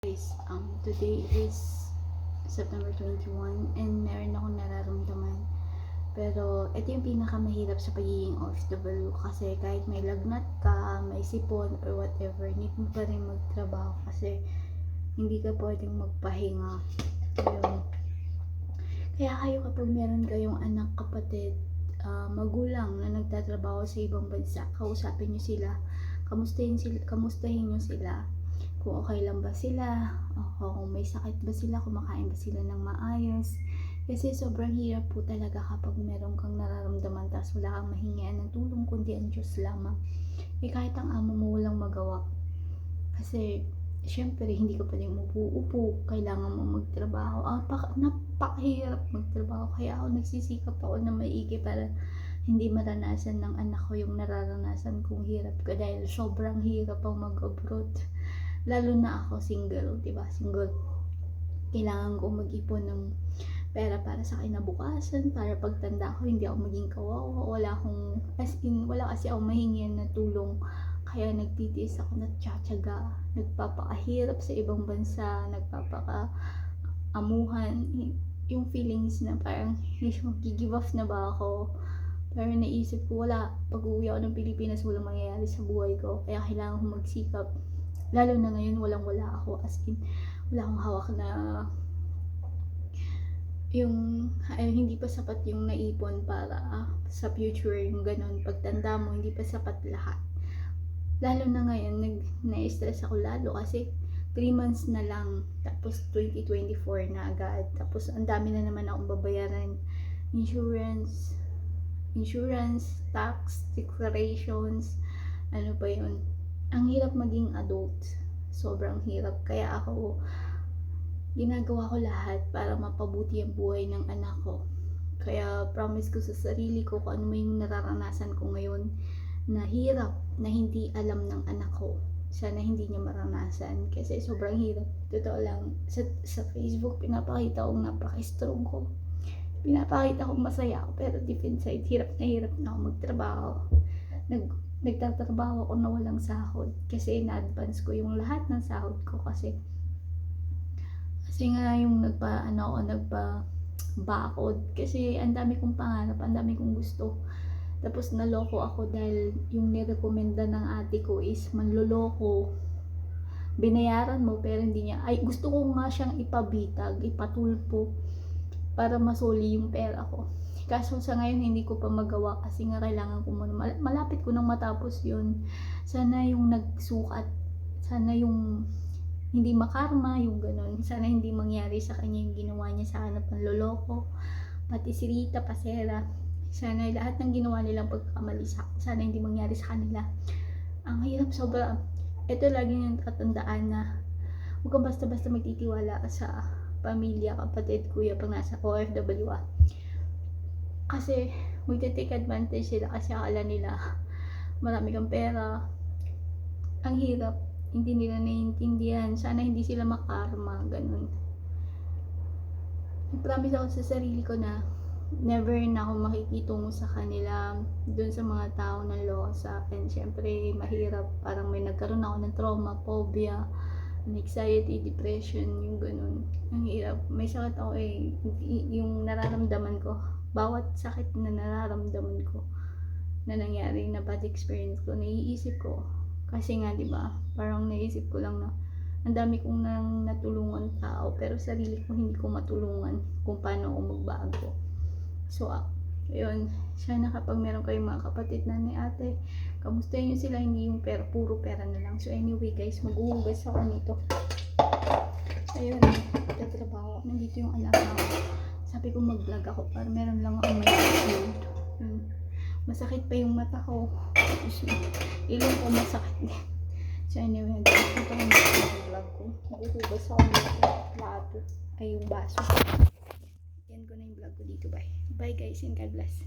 Guys, today is September 21 and meron akong nararamdaman. Pero ito yung pinakamahirap sa pagiging OFW kasi kahit may lagnat ka, may sipon or whatever, need mo pa rin magtrabaho kasi hindi ka pwedeng magpahinga. Ayun. Kaya kayo kapag meron kayong anak, kapatid, magulang na nagtatrabaho sa ibang bansa, kausapin nyo sila, kamustahin nyo sila. Kung okay lang ba sila, o kung may sakit ba sila, kumakain ba sila ng maayos. Kasi sobrang hirap po talaga kapag meron kang nararamdaman tapos wala kang mahingian ng tulong kundi ang Diyos lamang. Kahit ang amo mo walang magawa. Kasi syempre hindi ka pwedeng upo-upo, kailangan mo magtrabaho. Napakahirap magtrabaho, kaya ako nagsisikap ako na maigi para hindi maranasan ng anak ko yung nararanasan kong hirap ko dahil sobrang hirap ang mag-abroad. Lalo na ako single, diba? Single. Kailangan ko mag-ipon ng pera para sa kinabukasan, para pagtanda ko hindi ako maging kawawa. Wala kasi ako mahingian na tulong. Kaya nagtitiis ako, nagtsatsaga, nagpapakahirap sa ibang bansa, nagpapaka-amuhan. Yung feelings na parang mag-give off na ba ako. Pero naisip ko, pag uwi ako ng Pilipinas, walang mangyayari sa buhay ko. Kaya kailangan ko magsikap. Lalo na ngayon, wala ako. As in, wala akong hawak na hindi pa sapat yung naipon para sa future, yung ganun. Pagtanda mo, hindi pa sapat lahat. Lalo na ngayon, na-stress ako lalo kasi 3 months na lang. Tapos 2024 na agad. Tapos ang dami na naman akong babayaran. Insurance, tax, declarations, ano pa yun. Ang hirap maging adult. Sobrang hirap. Kaya ako, ginagawa ko lahat para mapabuti ang buhay ng anak ko. Kaya promise ko sa sarili ko kung ano may nararanasan ko ngayon na hirap na hindi alam ng anak ko. Sana hindi niya maranasan kasi sobrang hirap. Totoo lang, sa Facebook pinapakita kong napaka-strong ko. Pinapakita kong masaya ako pero deep inside, hirap na ako magtrabaho. Nagtatrabaho ako na walang sahod kasi na-advance ko yung lahat ng sahod ko kasi nga yung nagpa-bakod kasi ang dami kong pangarap, ang dami kong gusto. Tapos naloko ako dahil yung nirekomenda ng ate ko is manloloko. Binayaran mo pero hindi niya, gusto ko nga siyang ipabitag, ipatulpo para masuli yung pera ko. Kaso sa ngayon hindi ko pa magawa kasi nga kailangan ko muna, malapit ko nang matapos yun. Sana yung nagsukat, sana yung hindi makarma, yung ganun. Sana hindi mangyari sa kanya yung ginawa niya sa akin na panloloko. Pati si Rita Pasera, sana lahat ng ginawa nilang pagkamali sa akin, sana hindi mangyari sa kanila. Ang hirap sobra. Ito lagi yung tatandaan na huwag kang basta-basta magtitiwala sa pamilya, kapatid, kuya pag nasa OFW kasi magte-take advantage sila kasi akala nila marami kang pera. Ang hirap, hindi nila naiintindihan. Sana hindi sila makarma, ganun. Promise ako sa sarili ko na never na ako makikitungo sa kanila dun sa mga tao na loko sa akin. Siyempre mahirap, parang may nagkaroon ako ng trauma, phobia, anxiety, depression, yung ganun. Ang hirap. May sakit ako yung nararamdaman ko. Bawat sakit na nararamdaman ko na nangyari na bad experience ko, naiisip ko. Kasi nga, diba, parang naisip ko lang na ang dami kong nang natulungan tao, pero sarili ko hindi ko matulungan kung paano ako magbago. So, ayun, sana kapag meron kayong mga kapatid na ni ate, kamustahin nyo sila, hindi yung puro pera na lang. So anyway guys, maghuhugas ako nito. Ayun, tatrabaho. Nandito yung alam ko. Sabi ko mag-vlog ako para meron lang ako may upload. Masakit pa yung mata ko. Ilong ko masakit din. So anyway, ito ko mag-vlog ko. Maghuhugas ako nito. Plato. Ay yung baso. Yan ko na yung vlog ko dito. Bye. Bye guys and God bless.